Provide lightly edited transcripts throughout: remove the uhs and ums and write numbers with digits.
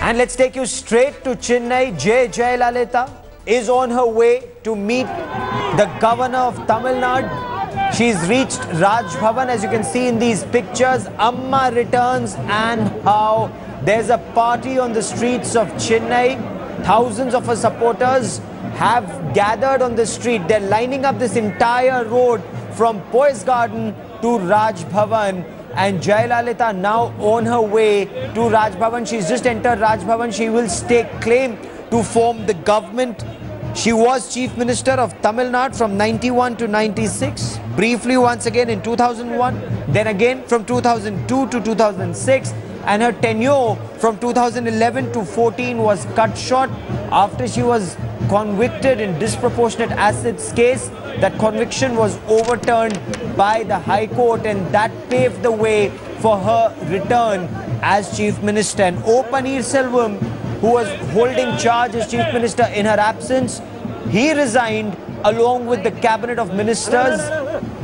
And let's take you straight to Chennai. Jayalalithaa is on her way to meet the governor of Tamil Nadu. She's reached Raj Bhavan. As you can see in these pictures, Amma returns, and how there's a party on the streets of Chennai. Thousands of her supporters have gathered on the street. They're lining up this entire road from Poes Garden to Raj Bhavan. And Jayalalithaa now on her way to Raj Bhavan. She's just entered Raj Bhavan. She will stake claim to form the government. She was Chief Minister of Tamil Nadu from 91 to 96. Briefly once again in 2001. Then again from 2002 to 2006. And her tenure from 2011 to 14 was cut short after she was convicted in disproportionate assets case. That conviction was overturned by the High Court, and that paved the way for her return as Chief Minister. And O. Paneerselvam, who was holding charge as Chief Minister in her absence, he resigned along with the cabinet of ministers.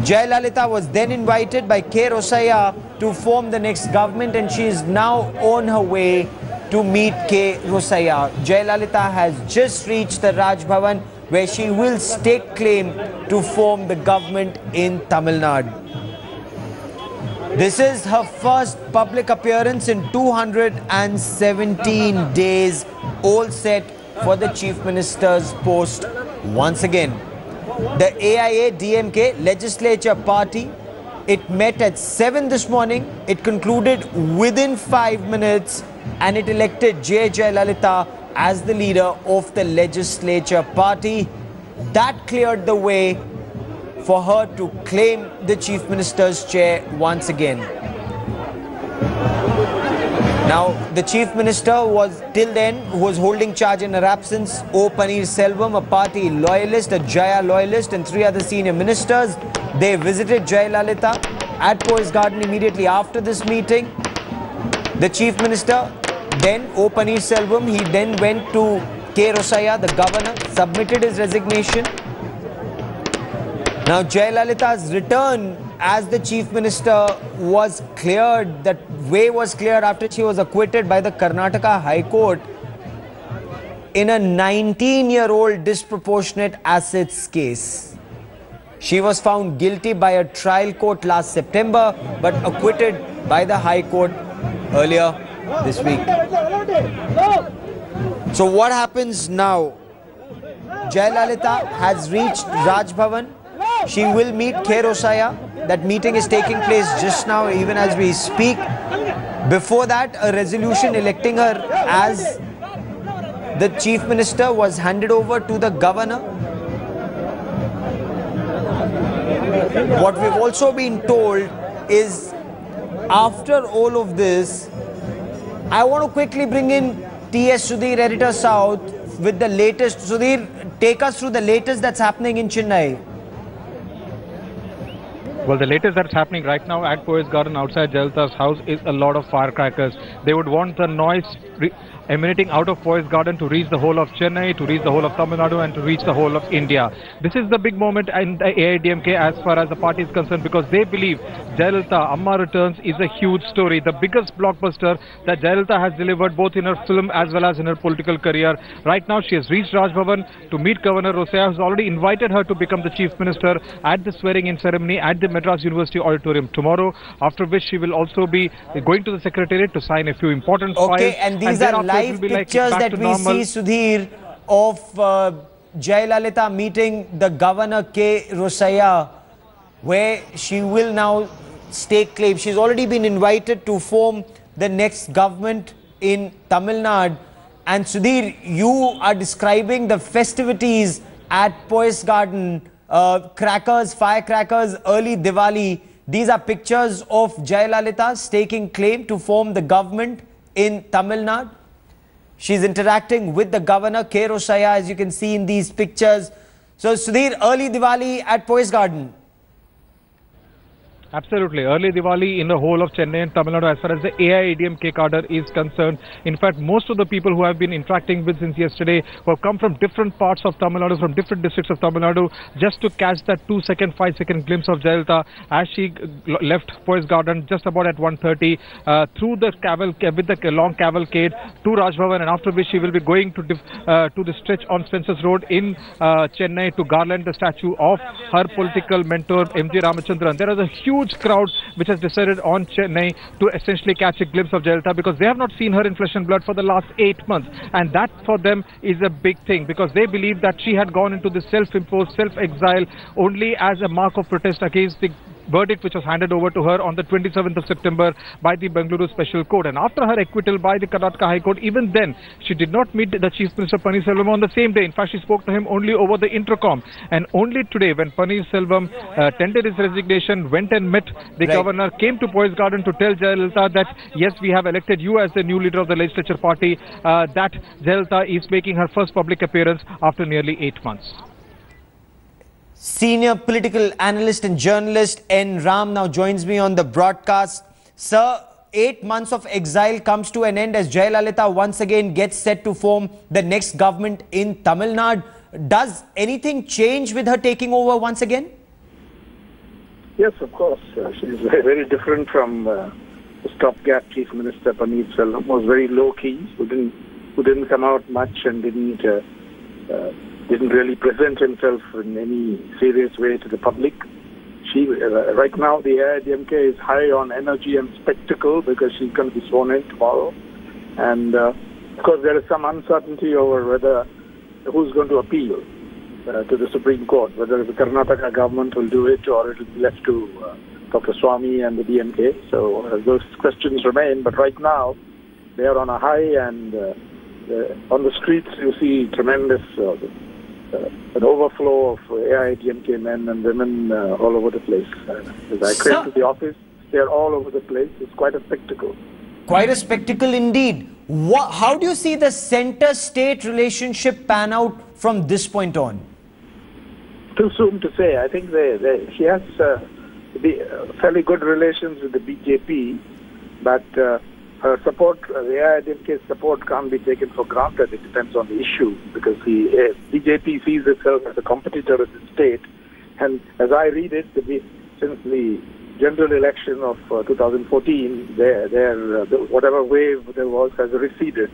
Jayalalithaa was then invited by K. Rosaiah to form the next government, and she is now on her way to meet K. Rosaiah. Jayalalithaa has just reached the Raj Bhavan, where she will stake claim to form the government in Tamil Nadu. This is her first public appearance in 217 days, all set for the Chief Minister's post once again. The AIADMK legislature party, it met at 7 this morning. It concluded within 5 minutes, and it elected Jayalalithaa as the leader of the legislature party. That cleared the way for her to claim the Chief Minister's chair once again. Now, the Chief Minister was till then holding charge in her absence. O. Paneerselvam, a party loyalist, a Jaya loyalist, and 3 other senior ministers. They visited Jayalalithaa at Poes Garden immediately after this meeting. The Chief Minister, then O. Paneerselvam, he then went to K. Rosaiah, the governor, submitted his resignation. Now, Jayalalitha's return as the Chief Minister was cleared. That way was cleared after she was acquitted by the Karnataka High Court in a 19-year-old disproportionate assets case. She was found guilty by a trial court last September, but acquitted by the High Court earlier this week. So what happens now? Jayalalithaa has reached Raj Bhavan. She will meet K. Rosaiah. That meeting is taking place just now, even as we speak. Before that, a resolution electing her as the Chief Minister was handed over to the governor. What we've also been told is, after all of this, I want to quickly bring in T.S. Sudhir, Editor South, with the latest. Sudhir, take us through the latest that's happening in Chennai. Well, the latest that's happening right now at Poes Garden outside Jayalalitha's house is a lot of firecrackers. They would want the noise emanating out of Poes Garden to reach the whole of Chennai, to reach the whole of Tamil Nadu, and to reach the whole of India. This is the big moment in the AIADMK as far as the party is concerned, because they believe Jayalalithaa, Amma Returns, is a huge story. The biggest blockbuster that Jayalalithaa has delivered both in her film as well as in her political career. Right now, she has reached Raj Bhavan to meet Governor Rosaiah, who's already invited her to become the Chief Minister at the swearing-in ceremony at the Madras University Auditorium tomorrow, after which she will also be going to the Secretariat to sign a few important files. Okay, and these are live pictures that we see, Sudhir, of Jayalalithaa meeting the Governor K. Rosaiah, where she will now stake claim. She's already been invited to form the next government in Tamil Nadu. And Sudhir, you are describing the festivities at Poes Garden, crackers, firecrackers, early Diwali. These are pictures of Jayalalithaa staking claim to form the government in Tamil Nadu. She's interacting with the governor, K. Rosaiah, as you can see in these pictures. So, Sudhir, early Diwali at Poes Garden. Absolutely. Early Diwali in the whole of Chennai and Tamil Nadu as far as the AIADMK cadre is concerned. In fact, most of the people who have been interacting with since yesterday who have come from different parts of Tamil Nadu, from different districts of Tamil Nadu, just to catch that 2-second, 5-second glimpse of Jayalalithaa as she left Poes Garden just about at 1:30 through the with the long cavalcade to Raj Bhavan, and after which she will be going to the stretch on Spencer's Road in Chennai to garland the statue of her political mentor M.G. Ramachandran. There is a huge crowd which has decided on Chennai to essentially catch a glimpse of Jayalalithaa because they have not seen her in flesh and blood for the last 8 months, and that for them is a big thing because they believe that she had gone into the self-imposed self-exile only as a mark of protest against the verdict which was handed over to her on the 27th of September by the Bengaluru Special Court. And after her acquittal by the Karnataka High Court, even then, she did not meet the Chief Minister Paneerselvam on the same day. In fact, she spoke to him only over the intercom. And only today, when Paneerselvam tendered his resignation, went and met the governor, came to Poes Garden to tell Jayalalithaa that, yes, we have elected you as the new leader of the legislature party, that Jayalalithaa is making her first public appearance after nearly 8 months. Senior political analyst and journalist N. Ram now joins me on the broadcast. Sir, 8 months of exile comes to an end as Jayalalithaa once again gets set to form the next government in Tamil Nadu. Does anything change with her taking over once again? Yes, of course. She's very different from the stopgap Chief Minister Paneerselvam. Was very low key, who didn't come out much and didn't really present himself in any serious way to the public. Right now, the AIADMK is high on energy and spectacle because she's going to be sworn in tomorrow. And of course, there is some uncertainty over who's going to appeal to the Supreme Court, whether the Karnataka government will do it or it will be left to Dr. Swamy and the DMK. So those questions remain. But right now, they are on a high, and on the streets you see tremendous an overflow of AIADMK men and women all over the place. As I came to the office, they're all over the place. It's quite a spectacle. Quite a spectacle indeed. How do you see the center-state relationship pan out from this point on? Too soon to say. I think she has fairly good relations with the BJP, but her support, the AIADMK's support, can't be taken for granted. It depends on the issue because the BJP sees itself as a competitor in the state. And as I read it, since the general election of 2014, whatever wave there was has receded.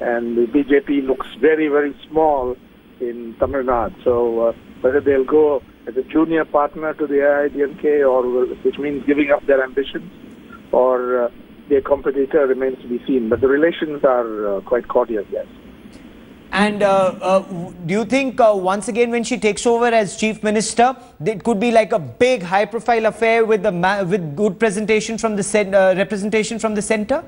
And the BJP looks very, very small in Tamil Nadu. So whether they'll go as a junior partner to the AIADMK, which means giving up their ambitions, or their competitor remains to be seen. But the relations are quite cordial, yes. And do you think once again when she takes over as Chief Minister, it could be like a big high-profile affair with good presentation from the representation from the centre?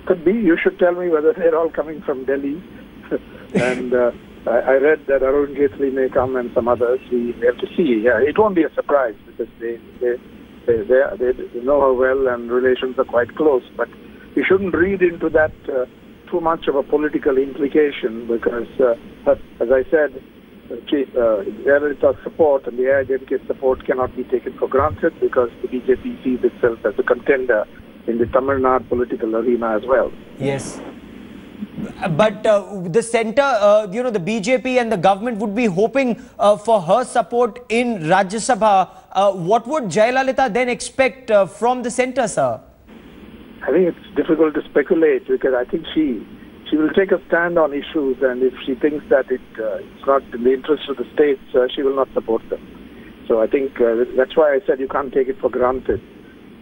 Could be. You should tell me whether they're all coming from Delhi. And I read that Arun Jaitley may come and some others. We have to see. Yeah, it won't be a surprise because they know her well and relations are quite close. But you shouldn't read into that too much of a political implication because, as I said, Jayalalitha's support and the AIADMK support cannot be taken for granted because the BJP sees itself as a contender in the Tamil Nadu political arena as well. Yes. But the centre, the BJP and the government would be hoping for her support in Rajya Sabha. What would Jayalalithaa then expect from the centre, sir? I think it's difficult to speculate because I think she will take a stand on issues, and if she thinks that it's not in the interest of the states, she will not support them. So I think that's why I said you can't take it for granted.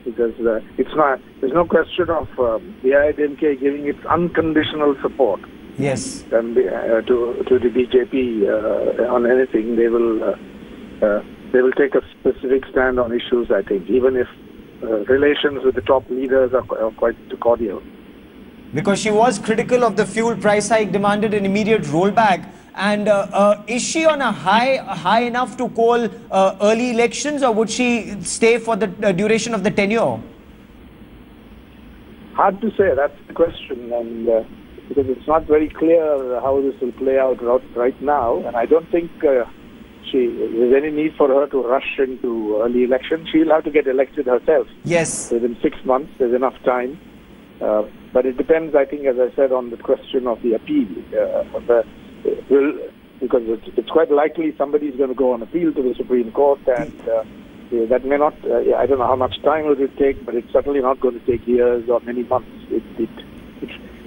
Because there's no question of the AIADMK giving its unconditional support. Yes. And to the BJP on anything, they will take a specific stand on issues. I think, even if relations with the top leaders are quite cordial. Because she was critical of the fuel price hike, demanded an immediate rollback. And is she on a high enough to call early elections, or would she stay for the duration of the tenure? Hard to say. That's the question, and because it's not very clear how this will play out right now. And I don't think there's any need for her to rush into early election, she'll have to get elected herself. Yes. Within 6 months, there's enough time. But it depends, I think, as I said, on the question of the appeal. Because it's quite likely somebody is going to go on appeal to the Supreme Court, and that may not, I don't know how much time it will take, but it's certainly not going to take years or many months.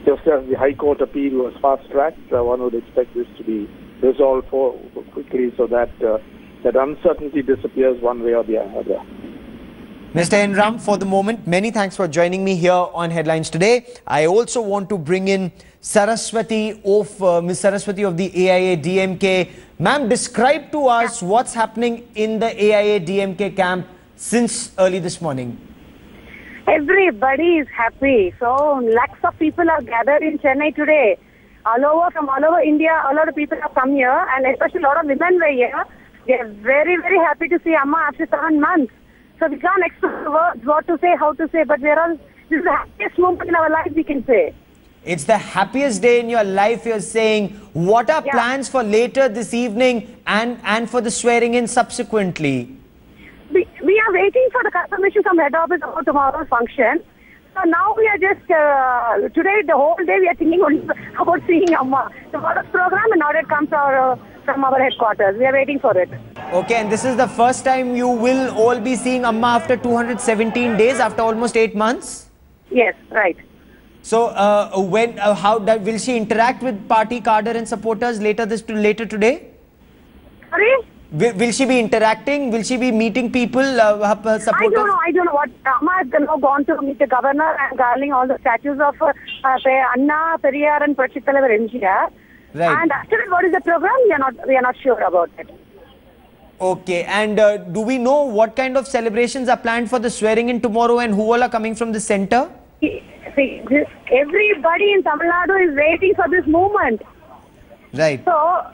Just as the High Court appeal was fast-tracked, one would expect this to be resolved quickly so that that uncertainty disappears one way or the other. Mr. Enram, for the moment, many thanks for joining me here on Headlines today. I also want to bring in Saraswati of Ms. Saraswati of the AIADMK. Ma'am, describe to us what's happening in the AIADMK camp since early this morning. Everybody is happy. So lakhs of people are gathered in Chennai today. From all over India, a lot of people have come here, and especially a lot of women were here. They are very, very happy to see Amma after 7 months. So we can't express words, what to say, how to say, but this is the happiest moment in our life, we can say. It's the happiest day in your life, you're saying. What are plans for later this evening and for the swearing in subsequently? We are waiting for the confirmation from head office about tomorrow's function. So now we are just, today the whole day we are thinking only about seeing Amma. Tomorrow's program and now it comes from our headquarters. We are waiting for it. Okay, and this is the first time you will all be seeing Amma after 217 days, after almost 8 months? Yes, right. So, will she interact with party cadre and supporters later today? Sorry? Will she be interacting? Will she be meeting people, her supporters? I don't know what. Amma has now gone to meet the governor and garlanding all the statues of Anna, Periyar and Prachitalavar MGR. Right. And after that, what is the program? We are not sure about it. Okay, and do we know what kind of celebrations are planned for the swearing in tomorrow and who all are coming from the centre? See, everybody in Tamil Nadu is waiting for this moment. Right. So,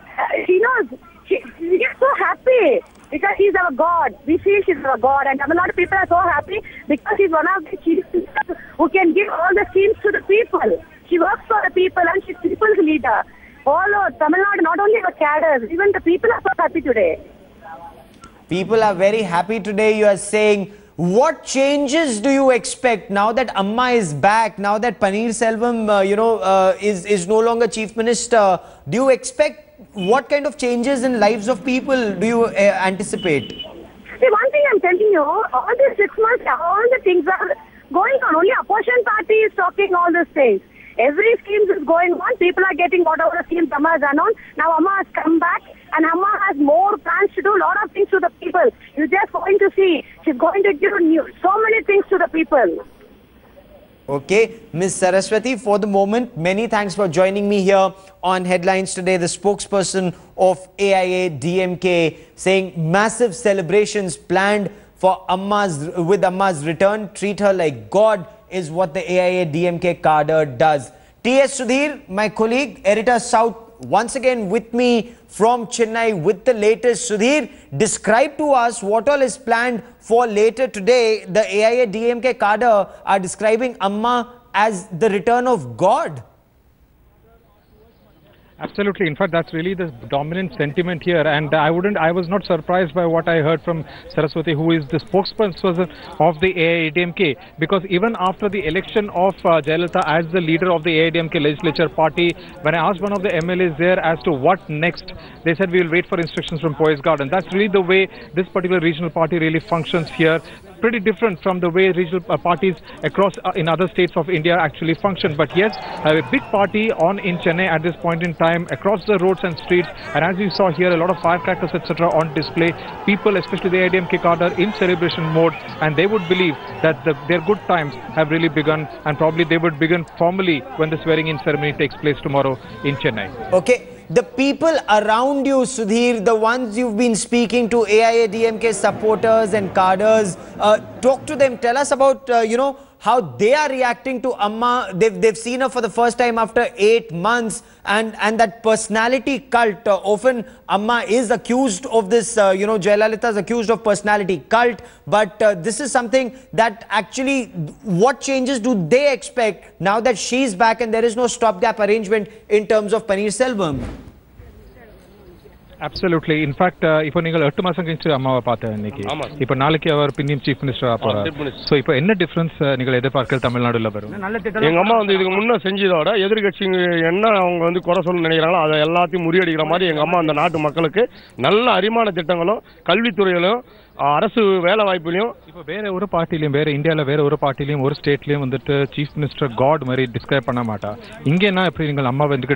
she knows. She gets so happy because she's our God. We feel she's our God, and Tamil Nadu people are so happy because she's one of the chief ministers who can give all the schemes to the people. She works for the people and she's people's leader. All over Tamil Nadu, not only our cadres, even the people are so happy today. People are very happy today, you are saying. What changes do you expect now that Amma is back, now that Paneerselvam, is no longer Chief Minister? Do you expect what kind of changes in lives of people do you anticipate? See, one thing I'm telling you, all these 6 months, all the things are going on. Only opposition party is talking all these things. Every scheme is going on. People are getting whatever schemes Amma has announced. Now Amma has come back and Amma has more plans to do a lot of things to the people. You're just going to see. She's going to give so many things to the people. Okay, Ms. Saraswati, for the moment, many thanks for joining me here on Headlines today. The spokesperson of AIADMK saying massive celebrations planned for with Amma's return. Treat her like God is what the AIADMK cadre does. T.S. Sudhir, my colleague, editor South, once again with me from Chennai with the latest. Sudhir, describe to us what all is planned for later today. The AIADMK cadre are describing Amma as the return of God. Absolutely. In fact, that's really the dominant sentiment here. And I was not surprised by what I heard from Saraswati, who is the spokesperson of the AIADMK, because even after the election of Jayalalithaa as the leader of the AIADMK legislature party, when I asked one of the MLAs there as to what next, they said we will wait for instructions from Poes Garden. That's really the way this particular regional party really functions here. Pretty different from the way regional parties across in other states of India actually function. But yes, a big party in Chennai at this point in time, across the roads and streets, and as you saw here, a lot of firecrackers etc. on display. People, especially the AIADMK cadre, in celebration mode, and they would believe that their good times have really begun, and probably they would begin formally when the swearing-in ceremony takes place tomorrow in Chennai. Okay. The people around you, Sudhir, the ones you've been speaking to, AIADMK supporters and cadres, talk to them. Tell us about, how they are reacting to Amma. They've seen her for the first time after 8 months, and that personality cult. Often Amma is accused of this, Jayalalithaa is accused of personality cult. But this is something that actually, what changes do they expect now that she's back and there is no stopgap arrangement in terms of Paneerselvam? Absolutely. In fact, இப்போ நீங்கள் 8 மாசம் கழிச்சு அம்மாவை பார்த்தேன் இன்னைக்கு. இப்போ நாளைக்கு அவர் பின்னியும் chief minister ஆகிறார். ஸோ இப்போ என்ன டிஃபரன்ஸ் நீங்கள் எதிர்பார்க்கல தமிழ்நாடுல வரும்? எங்க அம்மா வந்து இதுக்கு முன்ன செஞ்சதோட எதிர்கட்சி என்ன அவங்க வந்து குறை சொல்ல நினைக்கிறாங்களோ அதை எல்லாத்தையும் முறியடிக்கிற மாதிரி எங்க அம்மா அந்த நாட்டு மக்களுக்கு நல்ல அரிமான திட்டங்களும் கல்வித்துறையிலும் அரசு வேலை வாய்ப்புலையும் இப்போ வேற ஒரு பார்ட்டிலையும் வேற இந்தியாவில் வேற ஒரு பார்ட்டிலையும் ஒரு ஸ்டேட்லையும் வந்துட்டு சீஃப் மினிஸ்டர் காட் மாதிரி டிஸ்கிரைப் பண்ண மாட்டா. இங்கே என்ன எப்படி நீங்கள் அம்மா வந்து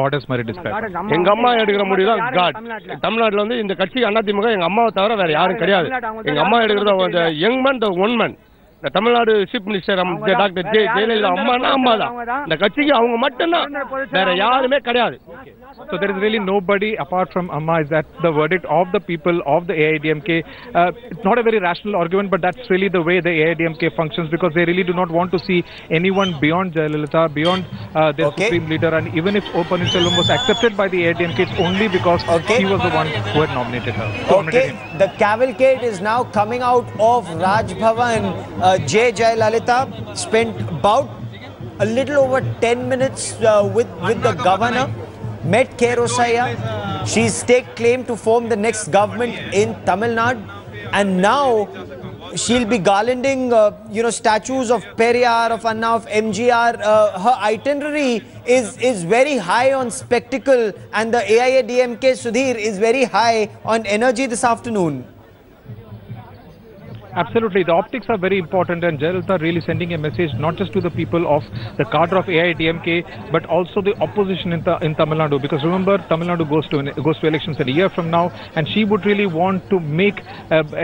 காடஸ் மாதிரி டிஸ்கிரைப்? எங்க அம்மா எடுக்கிற முடிவு தான் காட். தமிழ்நாட்டில் வந்து இந்த கட்சி அதிமுக எங்க அம்மாவை தவிர வேற யாரும் கிடையாது. எங்க அம்மா எடுக்கிறத young man the one man. Tamil Nadu chief minister doctor Jayalalithaa அம்மா தான். இந்த கட்சிக்கு அவங்க மட்டும்தான், வேற யாருமே கிடையாது. So there is really nobody apart from Amma. Is that the verdict of the people of the AIADMK? It's not a very rational argument, but that's really the way the AIADMK functions, because they really do not want to see anyone beyond Jayalalithaa, beyond their supreme leader. And even if O. Paneerselvam was accepted by the AIADMK, it's only because he was the one who had nominated her. The cavalcade is now coming out of Raj Bhavan. Jayalalithaa spent about a little over 10 minutes with the governor. Met Kerosaya. She's staked claim to form the next government in Tamil Nadu, and now she'll be garlanding, statues of Periyar, of Anna, of MGR. Her itinerary is very high on spectacle, and the AIADMK Sudhir is very high on energy this afternoon. Absolutely, the optics are very important, and Jayalalithaa really sending a message not just to the people of the cadre of AIADMK, but also the opposition in Tamil Nadu. Because remember, Tamil Nadu goes to elections in a year from now, and she would really want to make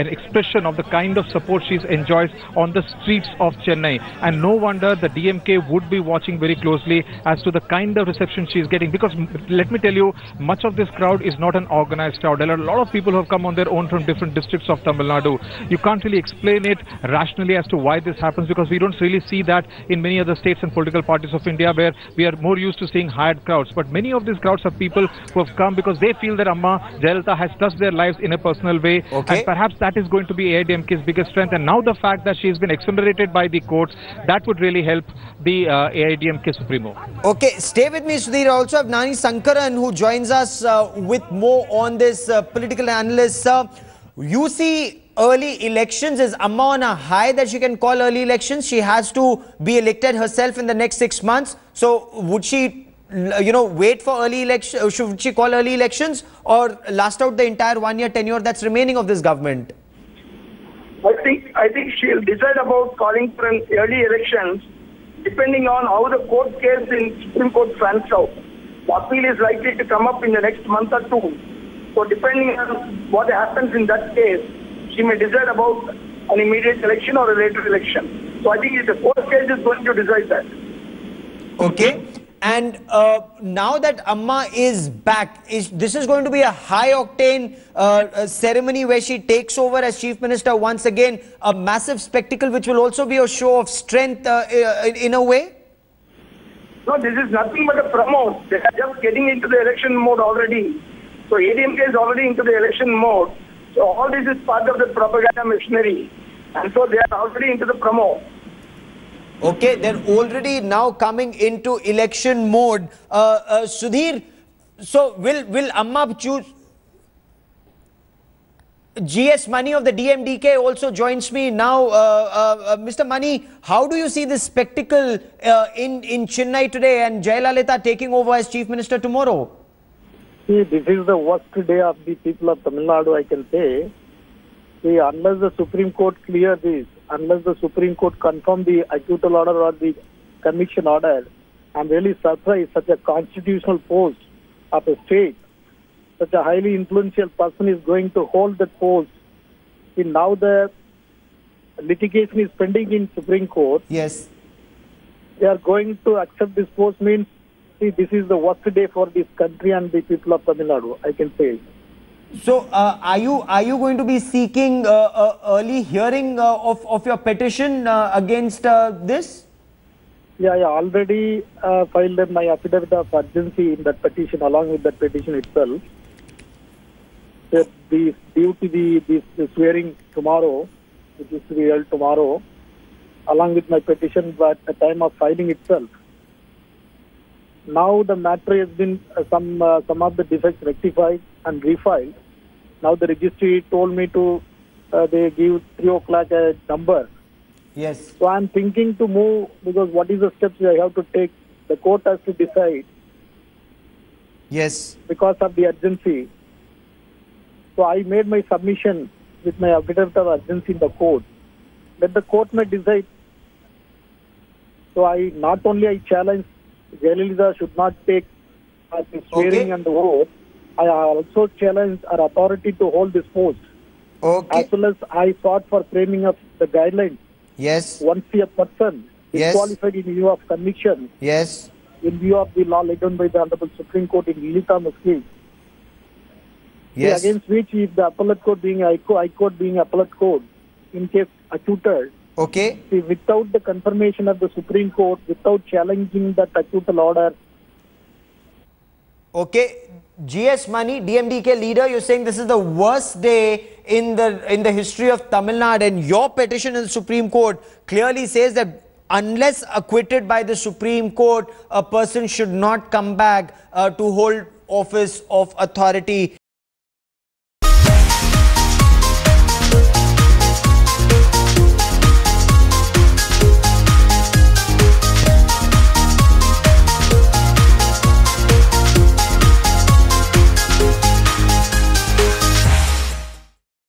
an expression of the kind of support she enjoys on the streets of Chennai. And no wonder the DMK would be watching very closely as to the kind of reception she is getting. Because let me tell you, much of this crowd is not an organized crowd. There are a lot of people who have come on their own from different districts of Tamil Nadu. You can't really explain it rationally as to why this happens, because we don't really see that in many other states and political parties of India, where we are more used to seeing hired crowds. But many of these crowds are people who have come because they feel that Amma Jayalalithaa has touched their lives in a personal way, and perhaps that is going to be AIADMK's biggest strength. And now the fact that she has been exonerated by the courts, that would really help the AIADMK Supremo. Okay, stay with me, Sudhir. I also have Nani Sankaran who joins us with more on this, political analyst. You see early elections. Is Amma on a high that she can call early elections? She has to be elected herself in the next 6 months. So would she, wait for early elections? Should she call early elections, or last out the entire 1-year tenure that's remaining of this government? I think she'll decide about calling for an early elections depending on how the court case in Supreme Court pans out. The appeal is likely to come up in the next month or two. So depending on what happens in that case, she may decide about an immediate election or a later election. So I think the court case is going to decide that. Okay. And now that Amma is back, this is going to be a high-octane ceremony where she takes over as Chief Minister once again, a massive spectacle which will also be a show of strength in a way? No, this is nothing but a promote. They are just getting into the election mode already. So ADMK is already into the election mode. So all this is part of the propaganda machinery. And so they are already into the promo. Okay, they're already now coming into election mode. Sudhir, so will Amma choose? GS Mani of the DMDK also joins me now. Mr. Mani, how do you see this spectacle in Chennai today, and Jayalalithaa taking over as Chief Minister tomorrow? See, this is the worst day of the people of Tamil Nadu, I can say. See, unless the Supreme Court clear this, unless the Supreme Court confirm the acquittal order or the conviction order, I'm really surprised such a constitutional post of a state, such a highly influential person is going to hold that post. See, now the litigation is pending in Supreme Court. Yes. They are going to accept this post means, see, this is the worst day for this country and the people of Tamil Nadu, I can say. So, are you going to be seeking early hearing of your petition against this? Yeah, I already filed my affidavit of urgency in that petition, along with that petition itself. Due to the swearing tomorrow, which is to be held tomorrow, along with my petition, but at the time of filing itself. Now the matter has been some of the defects rectified and refiled. Now the registry told me to they give 3 o'clock a number. Yes. So I'm thinking to move because what is the steps I have to take? The court has to decide. Yes. Because of the urgency. So I made my submission with my affidavit of urgency in the court. Let the court may decide. So I challenge Jayalalithaa should not take the swearing and the oath. I also challenge our authority to hold this post. Okay. As well as I fought for framing of the guidelines. Yes. Once a person is Yes. qualified in view of conviction, Yes. in view of the law laid down by the Honorable Supreme Court in Jayalalithaa case, Yes. against which if the appellate court being High Court being appellate court, in case acquitted, Okay. see, without the confirmation of the Supreme Court, without challenging that acquittal order. Okay. GS Mani, DMDK leader, you're saying this is the worst day in the history of Tamil Nadu, and your petition in the Supreme Court clearly says that unless acquitted by the Supreme Court, a person should not come back to hold office of authority